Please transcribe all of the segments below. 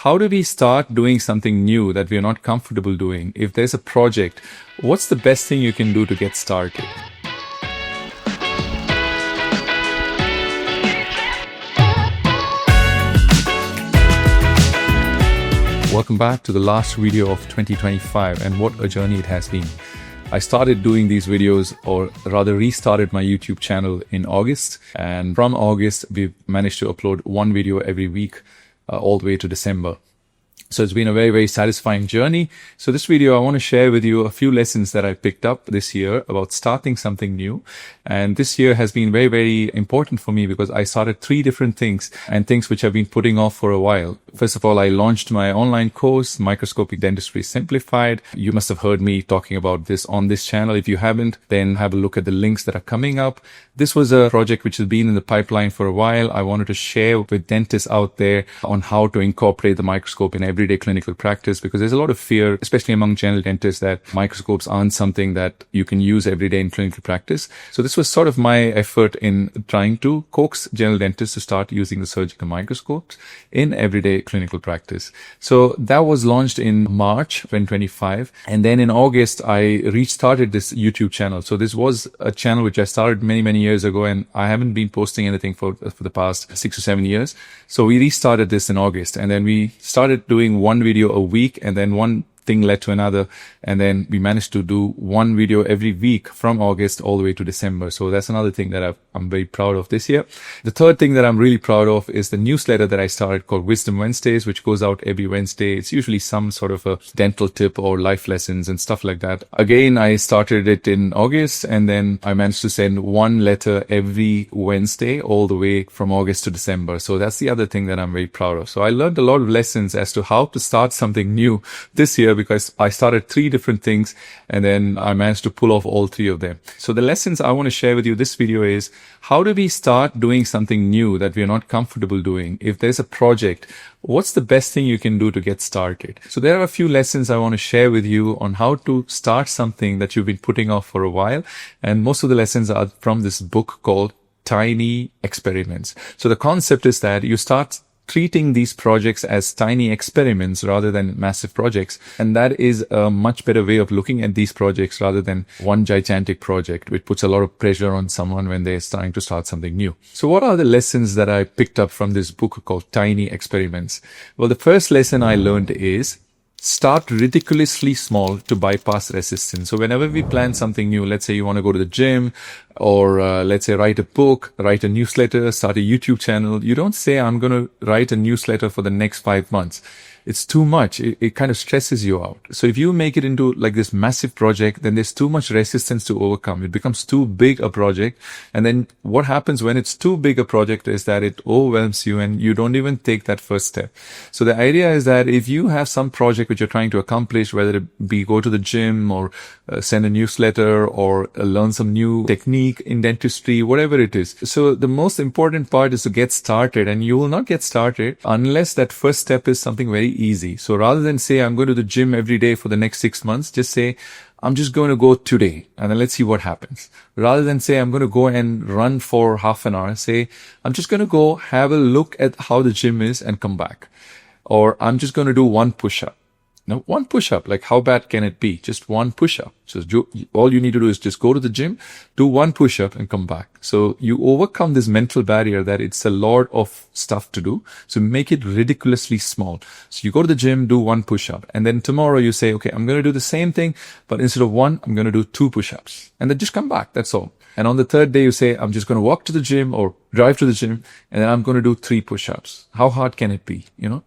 How do we start doing something new that we are not comfortable doing? If there's a project, what's the best thing you can do to get started? Welcome back to the last video of 2025, and what a journey it has been. I started doing these videos, or rather restarted my YouTube channel in August, and from August we've managed to upload one video every week all the way to December. So it's been a very, very satisfying journey. So this video, I want to share with you a few lessons that I picked up this year about starting something new. And this year has been very, very important for me because I started 3 different things, and things which I've been putting off for a while. First of all, I launched my online course, Microscopic Dentistry Simplified. You must have heard me talking about this on this channel. If you haven't, then have a look at the links that are coming up. This was a project which has been in the pipeline for a while. I wanted to share with dentists out there on how to incorporate the microscope in everyday clinical practice, because there's a lot of fear, especially among general dentists, that microscopes aren't something that you can use every day in clinical practice. So this was sort of my effort in trying to coax general dentists to start using the surgical microscopes in everyday clinical practice. So that was launched in March 2025. And then in August, I restarted this YouTube channel. So this was a channel which I started many, many years ago, and I haven't been posting anything for the past 6 or 7 years. So we restarted this in August, and then we started doing one video a week, and then one thing led to another, and then we managed to do one video every week from August all the way to December. So that's another thing that I'm very proud of this year. The third thing that I'm really proud of is the newsletter that I started called Wisdom Wednesdays, which goes out every Wednesday. It's usually some sort of a dental tip or life lessons and stuff like that. Again, I started it in August, and then I managed to send one letter every Wednesday all the way from August to December. So that's the other thing that I'm very proud of. So I learned a lot of lessons as to how to start something new this year, because I started 3 different things, and then I managed to pull off all 3 of them. So the lessons I want to share with you this video is, how do we start doing something new that we are not comfortable doing? If there's a project, what's the best thing you can do to get started? So there are a few lessons I want to share with you on how to start something that you've been putting off for a while. And most of the lessons are from this book called Tiny Experiments. So the concept is that you start treating these projects as tiny experiments rather than massive projects. And that is a much better way of looking at these projects rather than one gigantic project, which puts a lot of pressure on someone when they're trying to start something new. So what are the lessons that I picked up from this book called Tiny Experiments? Well, the first lesson I learned is, start ridiculously small to bypass resistance. So whenever we plan something new, let's say you want to go to the gym, or let's say write a book, write a newsletter, start a YouTube channel, you don't say, I'm going to write a newsletter for the next 5 months. It's too much. It kind of stresses you out. So if you make it into like this massive project, then there's too much resistance to overcome. It becomes too big a project. And then what happens when it's too big a project is that it overwhelms you and you don't even take that first step. So the idea is that if you have some project which you're trying to accomplish, whether it be go to the gym or send a newsletter or learn some new technique in dentistry, whatever it is. So the most important part is to get started, and you will not get started unless that first step is something very easy. So rather than say, I'm going to the gym every day for the next 6 months, just say, I'm just going to go today, and then let's see what happens. Rather than say, I'm going to go and run for half an hour, say, I'm just going to go have a look at how the gym is and come back. Or I'm just going to do one push-up. Now, one push-up, like how bad can it be? Just one push-up. So all you need to do is just go to the gym, do one push-up and come back. So you overcome this mental barrier that it's a lot of stuff to do. So make it ridiculously small. So you go to the gym, do one push-up, and then tomorrow you say, okay, I'm going to do the same thing, but instead of one, I'm going to do 2 push-ups, and then just come back. That's all. And on the third day, you say, I'm just going to walk to the gym or drive to the gym, and then I'm going to do 3 push-ups. How hard can it be?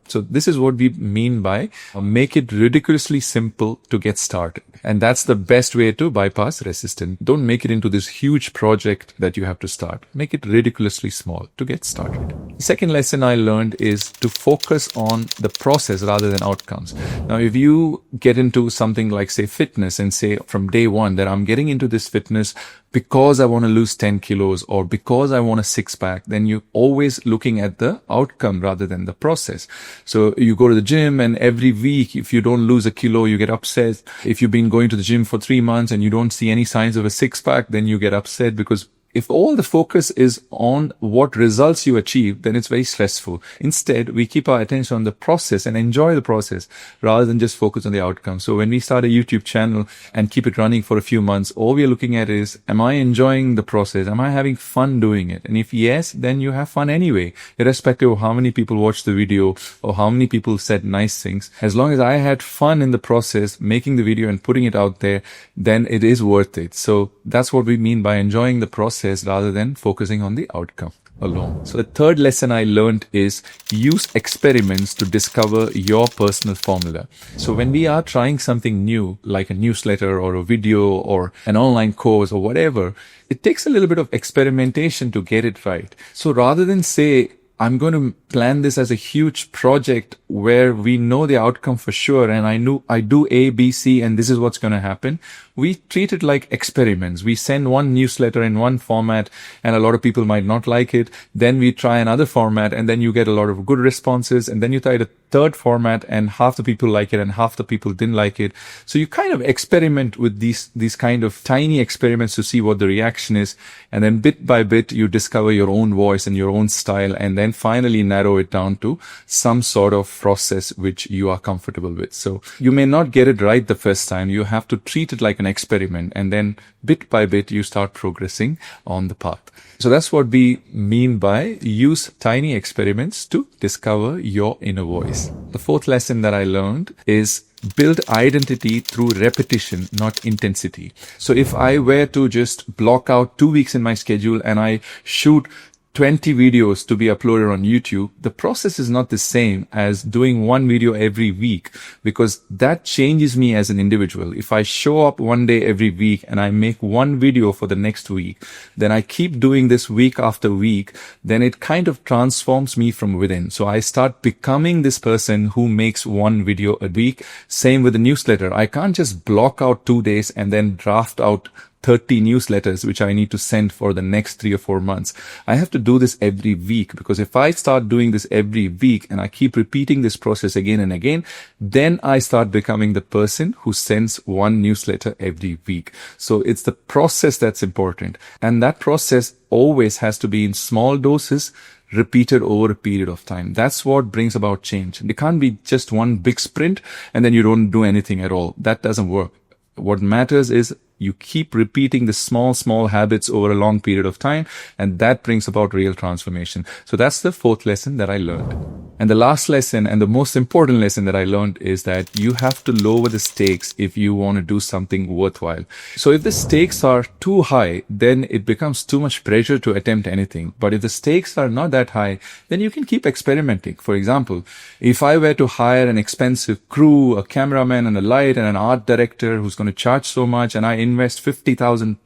So this is what we mean by make it ridiculously simple to get started. And that's the best way to bypass resistance. Don't make it into this huge project that you have to start. Make it ridiculously small to get started. The second lesson I learned is to focus on the process rather than outcomes. Now, if you get into something like, say, fitness, and say from day one that I'm getting into this fitness because I want to lose 10 kilos or because I want a 6-pack, then you're always looking at the outcome rather than the process. So you go to the gym, and every week, if you don't lose a kilo, you get upset. If you've been going to the gym for 3 months and you don't see any signs of a 6-pack, then you get upset because If all the focus is on what results you achieve, then it's very stressful. Instead, we keep our attention on the process and enjoy the process rather than just focus on the outcome. So when we start a YouTube channel and keep it running for a few months, all we are looking at is, am I enjoying the process? Am I having fun doing it? And if yes, then you have fun anyway, irrespective of how many people watched the video or how many people said nice things. As long as I had fun in the process, making the video and putting it out there, then it is worth it. So that's what we mean by enjoying the process rather than focusing on the outcome alone. So the third lesson I learned is use experiments to discover your personal formula. So when we are trying something new, like a newsletter or a video or an online course or whatever, it takes a little bit of experimentation to get it right. So rather than say, I'm going to plan this as a huge project where we know the outcome for sure and I do A, B, C and this is what's going to happen. We treat it like experiments. We send one newsletter in one format and a lot of people might not like it. Then we try another format and then you get a lot of good responses. And then you try the third format and half the people like it and half the people didn't like it. So you kind of experiment with these kind of tiny experiments to see what the reaction is. And then bit by bit, you discover your own voice and your own style and then finally narrow it down to some sort of process which you are comfortable with. So you may not get it right the first time. You have to treat it like an experiment and then bit by bit you start progressing on the path. So that's what we mean by use tiny experiments to discover your inner voice. The fourth lesson that I learned is build identity through repetition, not intensity. So if I were to just block out 2 weeks in my schedule and I shoot 20 videos to be uploaded on YouTube, the process is not the same as doing one video every week because that changes me as an individual. If I show up one day every week and I make one video for the next week, then I keep doing this week after week, then it kind of transforms me from within. So I start becoming this person who makes one video a week. Same with the newsletter. I can't just block out 2 days and then draft out 30 newsletters, which I need to send for the next 3 or 4 months. I have to do this every week because if I start doing this every week and I keep repeating this process again and again, then I start becoming the person who sends one newsletter every week. So it's the process that's important. And that process always has to be in small doses, repeated over a period of time. That's what brings about change. It can't be just one big sprint and then you don't do anything at all. That doesn't work. What matters is you keep repeating the small habits over a long period of time, and that brings about real transformation. So that's the fourth lesson that I learned. And the last lesson and the most important lesson that I learned is that you have to lower the stakes if you want to do something worthwhile. So if the stakes are too high, then it becomes too much pressure to attempt anything. But if the stakes are not that high, then you can keep experimenting. For example, if I were to hire an expensive crew, a cameraman and a light and an art director who's going to charge so much and I invest $50,000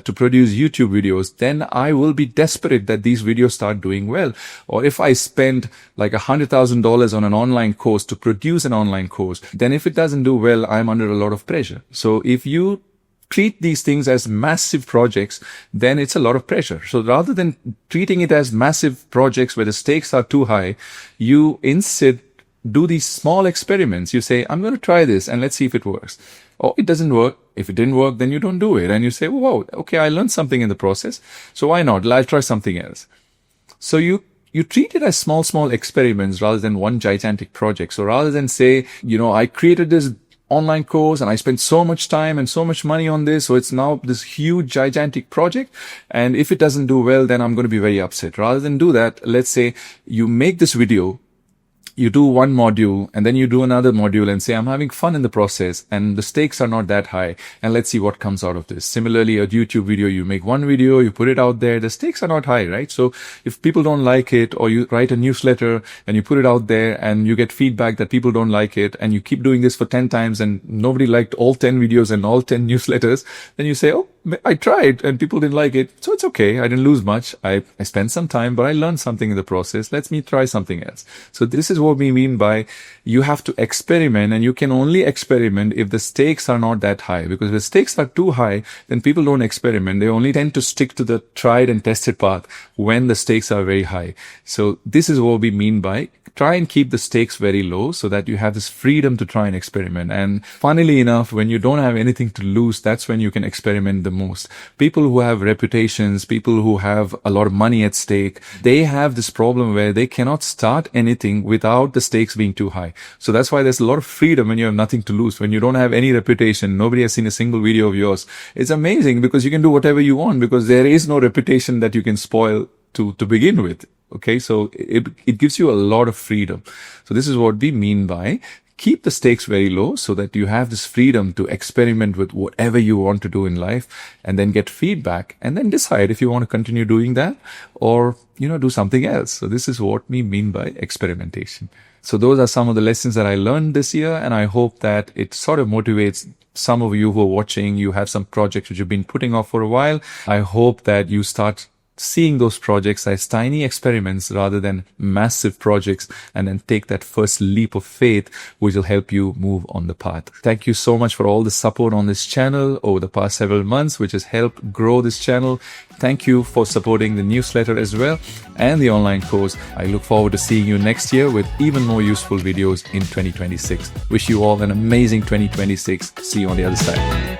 to produce YouTube videos, then I will be desperate that these videos start doing well. Or if I spend like $100,000 on an online course to produce an online course, then if it doesn't do well, I'm under a lot of pressure. So if you treat these things as massive projects, then it's a lot of pressure. So rather than treating it as massive projects where the stakes are too high, you instead do these small experiments. You say, I'm going to try this and let's see if it works. Or it doesn't work. If it didn't work, then you don't do it. And you say, whoa, okay, I learned something in the process. So why not? I'll try something else. So you treat it as small experiments rather than one gigantic project. So rather than say, I created this online course and I spent so much time and so much money on this. So it's now this huge gigantic project. And if it doesn't do well, then I'm going to be very upset. Rather than do that, let's say you make this video, you do one module and then you do another module and say, I'm having fun in the process and the stakes are not that high. And let's see what comes out of this. Similarly, a YouTube video, you make one video, you put it out there. The stakes are not high, right? So if people don't like it, or you write a newsletter and you put it out there and you get feedback that people don't like it and you keep doing this for 10 times and nobody liked all 10 videos and all 10 newsletters, then you say, oh, I tried and people didn't like it. So it's okay. I didn't lose much. I spent some time, but I learned something in the process. Let me try something else. So this is what we mean by you have to experiment, and you can only experiment if the stakes are not that high, because if the stakes are too high, then people don't experiment. They only tend to stick to the tried and tested path when the stakes are very high. So this is what we mean by try and keep the stakes very low so that you have this freedom to try and experiment. And funnily enough, when you don't have anything to lose, that's when you can experiment the most. People who have reputations, people who have a lot of money at stake, they have this problem where they cannot start anything without the stakes being too high. So that's why there's a lot of freedom when you have nothing to lose, when you don't have any reputation, nobody has seen a single video of yours. It's amazing because you can do whatever you want because there is no reputation that you can spoil to begin with. Okay, so it gives you a lot of freedom. So this is what we mean by keep the stakes very low so that you have this freedom to experiment with whatever you want to do in life and then get feedback and then decide if you want to continue doing that or, do something else. So this is what we mean by experimentation. So those are some of the lessons that I learned this year, and I hope that it sort of motivates some of you who are watching. You have some projects which you've been putting off for a while. I hope that you start seeing those projects as tiny experiments rather than massive projects, and then take that first leap of faith, which will help you move on the path. Thank you so much for all the support on this channel over the past several months, which has helped grow this channel. Thank you for supporting the newsletter as well and the online course. I look forward to seeing you next year with even more useful videos in 2026. Wish you all an amazing 2026. See you on the other side.